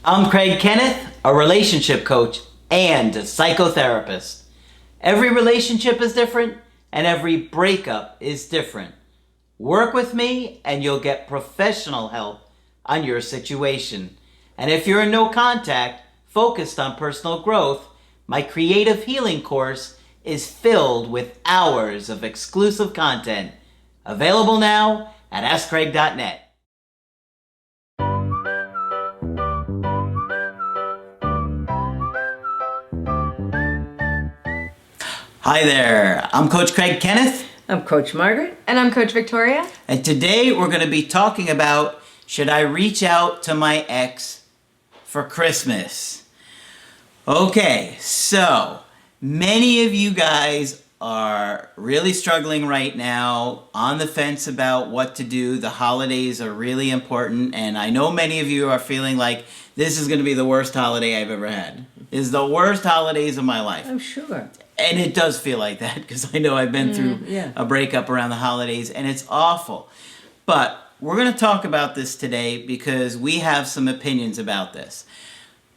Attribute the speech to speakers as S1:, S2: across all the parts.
S1: I'm Craig Kenneth, a relationship coach and a psychotherapist. Every relationship is different and every breakup is different. Work with me and you'll get professional help on your situation. And if you're in no contact, focused on personal growth, my creative healing course is filled with hours of exclusive content. Available now at AskCraig.net. Hi there, I'm Coach Craig Kenneth.
S2: I'm Coach Margaret.
S3: And I'm Coach Victoria.
S1: And today we're going to be talking about, should I reach out to my ex for Christmas? Okay, so many of you guys are really struggling right now, on the fence about what to do. The holidays are really important, and I know many of you are feeling like this is going to be the worst holiday I've ever had. This is the worst holidays of my life.
S2: I'm sure.
S1: And it does feel like that because I know I've been through a breakup around the holidays and it's awful. But we're going to talk about this today because we have some opinions about this.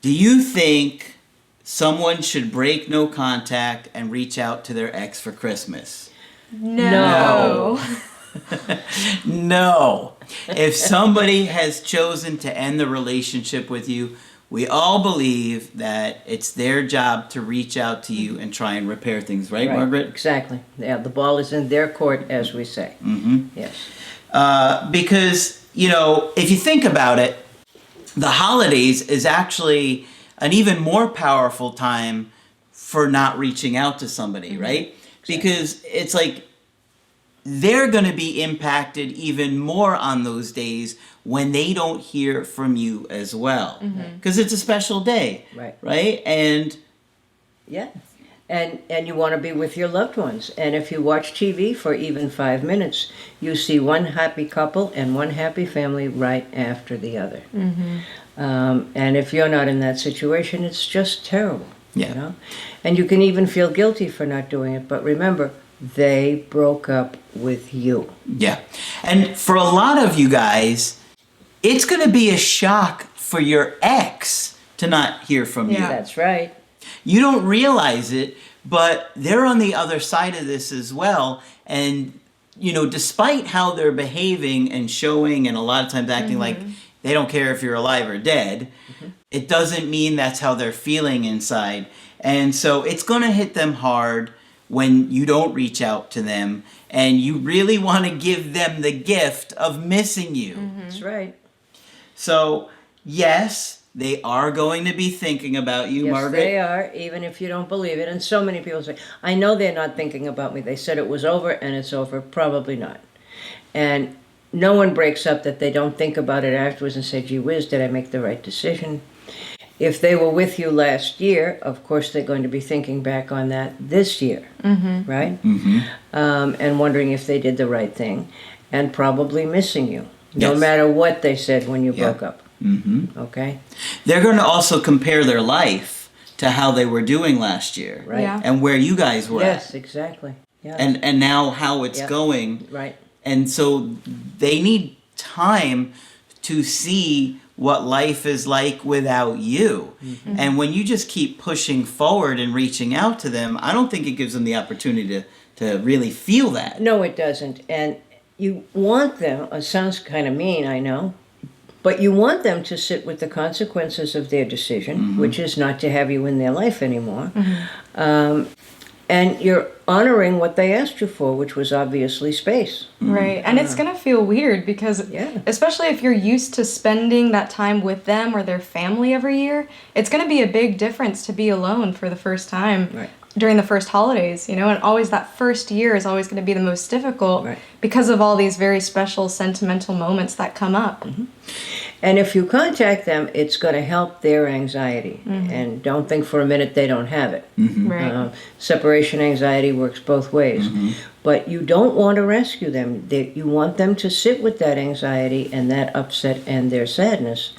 S1: Do you think someone should break no contact and reach out to their ex for Christmas?
S3: No.
S1: No. If somebody has chosen to end the relationship with you, we all believe that it's their job to reach out to you and try and repair things, right, Margaret?
S2: Exactly. Yeah, the ball is in their court, as we say.
S1: Mm-hmm.
S2: Yes.
S1: Because, if you think about it, the holidays is actually an even more powerful time for not reaching out to somebody, right? Exactly. Because it's like they're going to be impacted even more on those days when they don't hear from you as well. Because it's a special day, right? And
S2: yeah, and you want to be with your loved ones. And if you watch TV for even 5 minutes, you see one happy couple and one happy family right after the other. And if you're not in that situation, it's just terrible.
S1: Yeah.
S2: And you can even feel guilty for not doing it. But remember, they broke up with you.
S1: Yeah. And for a lot of you guys, it's going to be a shock for your ex to not hear from you.
S2: That's right.
S1: You don't realize it, but they're on the other side of this as well. And, despite how they're behaving and showing and a lot of times acting like they don't care if you're alive or dead, it doesn't mean that's how they're feeling inside. And so it's going to hit them hard when you don't reach out to them and you really want to give them the gift of missing you.
S2: That's right.
S1: So, yes, they are going to be thinking about you,
S2: yes,
S1: Margaret.
S2: They are, even if you don't believe it. And so many people say, I know they're not thinking about me. They said it was over and it's over. Probably not. And no one breaks up that they don't think about it afterwards and say, gee whiz, did I make the right decision? If they were with you last year, of course they're going to be thinking back on that this year, right? And wondering if they did the right thing and probably missing you. No matter what they said when you broke up. Okay?
S1: They're going to also compare their life to how they were doing last year.
S2: Right. Yeah.
S1: And where you guys were.
S2: Yes, exactly. Yeah.
S1: And now how it's going.
S2: Right.
S1: And so they need time to see what life is like without you. And when you just keep pushing forward and reaching out to them, I don't think it gives them the opportunity to really feel that.
S2: No, it doesn't. And you want them, it sounds kind of mean, I know, but you want them to sit with the consequences of their decision, which is not to have you in their life anymore. And you're honoring what they asked you for, which was obviously space.
S3: Right. And it's going to feel weird because, especially if you're used to spending that time with them or their family every year, it's going to be a big difference to be alone for the first time during the first holidays, and always that first year is always going to be the most difficult because of all these very special sentimental moments that come up.
S2: And if you contact them, it's going to help their anxiety. And don't think for a minute they don't have it.
S3: Right.
S2: Separation anxiety works both ways. But you don't want to rescue them. You want them to sit with that anxiety and that upset and their sadness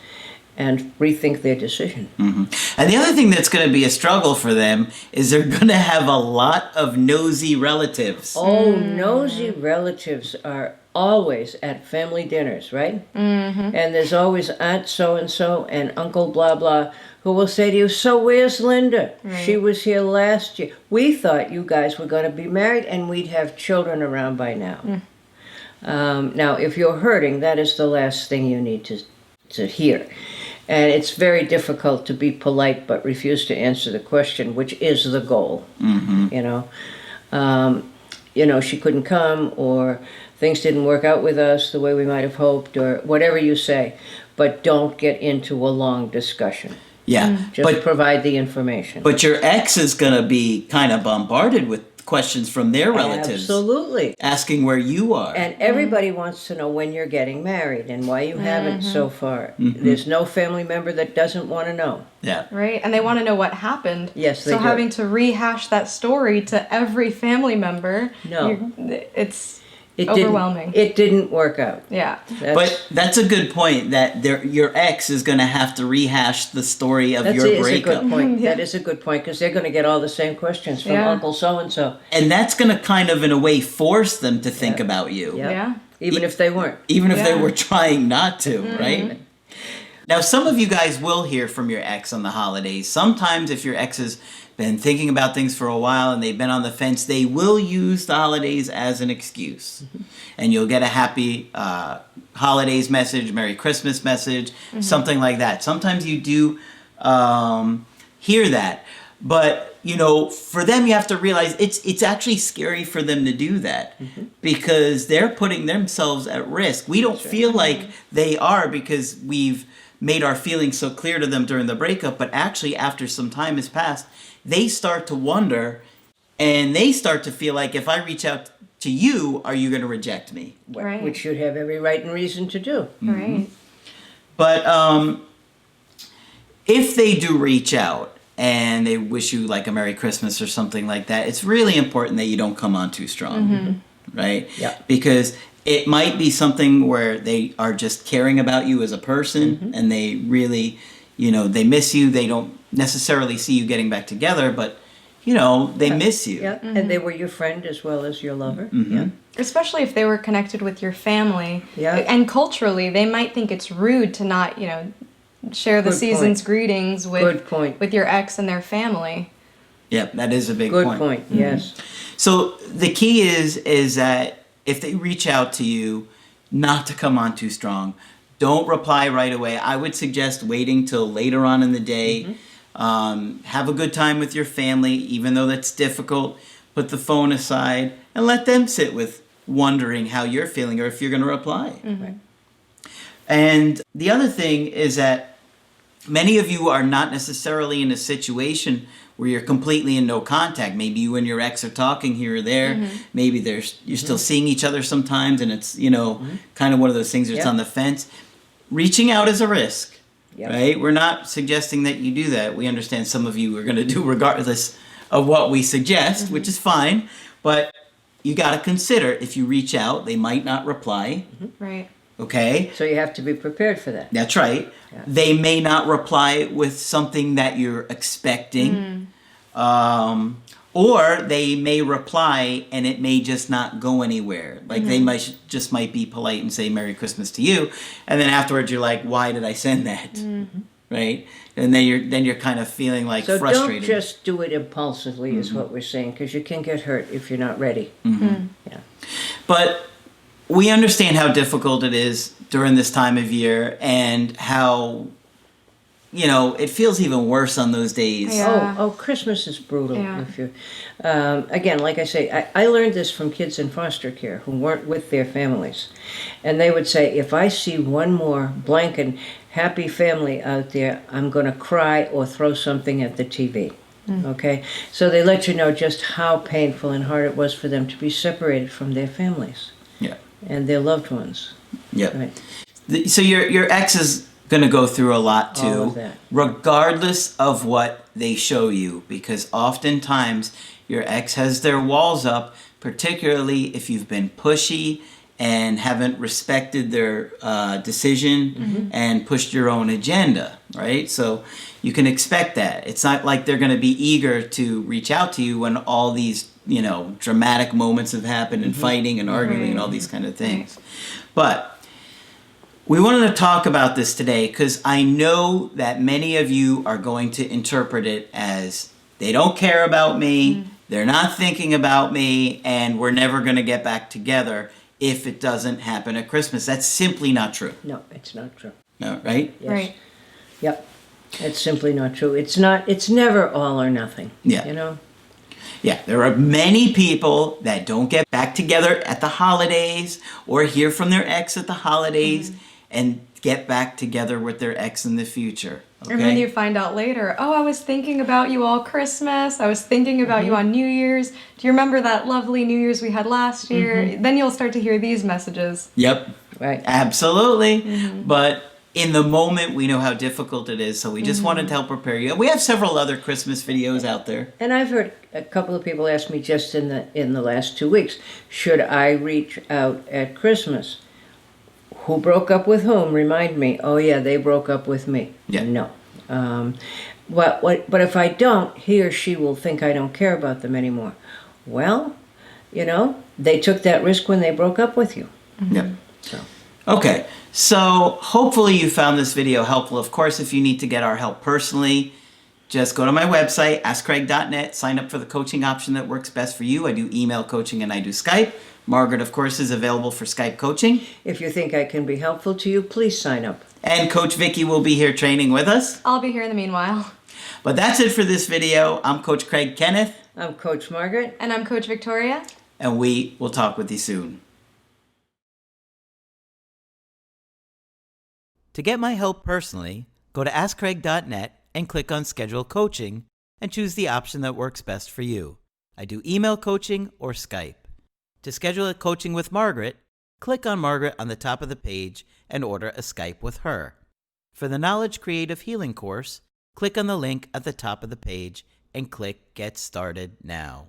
S2: and rethink their decision.
S1: And the other thing that's going to be a struggle for them is they're going to have a lot of nosy relatives.
S2: Oh, nosy relatives are always at family dinners, right? And there's always Aunt so-and-so and Uncle blah-blah who will say to you, so where's Linda?
S3: Right.
S2: She was here last year. We thought you guys were going to be married and we'd have children around by now. Now, if you're hurting, that is the last thing you need to hear. And it's very difficult to be polite but refuse to answer the question, which is the goal. You know, she couldn't come, or things didn't work out with us the way we might have hoped, or whatever you say. But don't get into a long discussion.
S1: Yeah.
S2: Just provide the information.
S1: But your ex is going to be kind of bombarded with questions from their relatives.
S2: Absolutely.
S1: Asking where you are.
S2: And everybody wants to know when you're getting married and why you haven't so far. There's no family member that doesn't want to know.
S1: Yeah.
S3: Right? And they want to know what happened.
S2: Yes, they
S3: so
S2: do.
S3: having to rehash that story to every family member,
S2: No.
S3: it's
S2: It
S3: overwhelming.
S2: It didn't work out.
S3: Yeah.
S1: But that's a good point, that your ex is going to have to rehash the story of your
S2: That's a
S1: breakup.
S2: good point. That is a good point, because they're going to get all the same questions from
S3: Yeah.
S2: Uncle so-and-so.
S1: And that's going to kind of, in a way, force them to think about you.
S2: Yep.
S3: Yeah.
S2: Even if they weren't.
S1: Even if they
S3: Yeah.
S1: were trying not to, right? Now, some of you guys will hear from your ex on the holidays. Sometimes if your ex has been thinking about things for a while and they've been on the fence, they will use the holidays as an excuse. And you'll get a happy holidays message, Merry Christmas message, something like that. Sometimes you do hear that. But, you know, for them, you have to realize it's actually scary for them to do that because they're putting themselves at risk. We don't feel like they are because we've made our feelings so clear to them during the breakup, but actually after some time has passed, they start to wonder and they start to feel like, if I reach out to you, are you going to reject me?
S3: Right.
S2: Which you'd have every right and reason to do.
S3: Right.
S1: But if they do reach out and they wish you like a Merry Christmas or something like that, it's really important that you don't come on too strong, right?
S2: Yeah.
S1: Because it might be something where they are just caring about you as a person and they really, you know, they miss you. They don't necessarily see you getting back together, but, you know, they miss you.
S2: Yeah, and they were your friend as well as your lover. Yeah.
S3: Especially if they were connected with your family.
S2: Yeah.
S3: And culturally, they might think it's rude to not, you know, share the
S2: Good
S3: season's
S2: point.
S3: greetings
S2: Good point.
S3: with your ex and their family.
S1: Yep, that is a big
S2: Good
S1: point.
S2: point. Yes.
S1: So the key is that if they reach out to you, not to come on too strong. Don't reply right away. I would suggest waiting till later on in the day. Have a good time with your family, even though that's difficult. Put the phone aside and let them sit with wondering how you're feeling or if you're going to reply.
S2: Right.
S1: And the other thing is that many of you are not necessarily in a situation where you're completely in no contact. Maybe you and your ex are talking here or there. Maybe you're still seeing each other sometimes, and it's, you know, kind of one of those things that's
S2: Yep.
S1: on the fence. Reaching out is a risk,
S2: Yep.
S1: right? We're not suggesting that you do that. We understand some of you are going to do regardless of what we suggest, which is fine. But you got to consider, if you reach out, they might not reply.
S3: Right.
S1: Okay?
S2: So you have to be prepared for that.
S1: That's right.
S2: Yeah.
S1: They may not reply with something that you're expecting. Or they may reply and it may just not go anywhere. Like they might be polite and say Merry Christmas to you, and then afterwards you're like, why did I send that? Right? And then you're kind of feeling like
S2: So
S1: frustrated.
S2: don't just do it impulsively, is what we're saying, because you can get hurt if you're not ready. Yeah.
S1: But we understand how difficult it is during this time of year and how, you know, it feels even worse on those days.
S3: Yeah.
S2: Oh, Christmas is brutal.
S3: Yeah.
S2: If you, again, like I say, I learned this from kids in foster care who weren't with their families, and they would say, if I see one more blank and happy family out there, I'm going to cry or throw something at the TV. Okay, so they let you know just how painful and hard it was for them to be separated from their families
S1: Yeah.
S2: and their loved ones.
S1: Yep.
S2: Right.
S1: So your ex is going to go through a lot too,
S2: All of that.
S1: regardless of what they show you, because oftentimes your ex has their walls up, particularly if you've been pushy and haven't respected their decision and pushed your own agenda, right? So you can expect that. It's not like they're going to be eager to reach out to you when all these, dramatic moments have happened and fighting and arguing and all these kind of things. But we wanted to talk about this today because I know that many of you are going to interpret it as they don't care about me, they're not thinking about me, and we're never going to get back together if it doesn't happen at Christmas. That's simply not true.
S2: No, it's not true.
S1: No, right?
S2: Yes.
S3: Right.
S2: Yep. It's simply not true. It's never all or nothing.
S1: Yeah. Yeah, there are many people that don't get back together at the holidays or hear from their ex at the holidays and get back together with their ex in the future. Okay?
S3: And then you find out later, oh, I was thinking about you all Christmas. I was thinking about you on New Year's. Do you remember that lovely New Year's we had last year? Then you'll start to hear these messages.
S1: Yep.
S2: Right.
S1: Absolutely. But in the moment, we know how difficult it is, so we just wanted to help prepare you. We have several other Christmas videos out there.
S2: And I've heard a couple of people ask me just in the last 2 weeks, should I reach out at Christmas? Who broke up with whom? Remind me. Oh yeah, they broke up with me.
S1: Yeah.
S2: No. But if I don't, he or she will think I don't care about them anymore. Well, they took that risk when they broke up with you.
S1: Yep.
S2: So.
S1: Okay, so hopefully you found this video helpful. Of course, if you need to get our help personally, just go to my website, askcraig.net, sign up for the coaching option that works best for you. I do email coaching and I do Skype. Margaret, of course, is available for Skype coaching.
S2: If you think I can be helpful to you, please sign up.
S1: And Coach Vicky will be here training with us.
S3: I'll be here in the meanwhile.
S1: But that's it for this video. I'm Coach Craig Kenneth.
S2: I'm Coach Margaret.
S3: And I'm Coach Victoria.
S1: And we will talk with you soon. To get my help personally, go to askcraig.net and click on Schedule Coaching and choose the option that works best for you. I do email coaching or Skype. To schedule a coaching with Margaret, click on Margaret on the top of the page and order a Skype with her. For the Knowledge Creative Healing course, click on the link at the top of the page and click Get Started Now.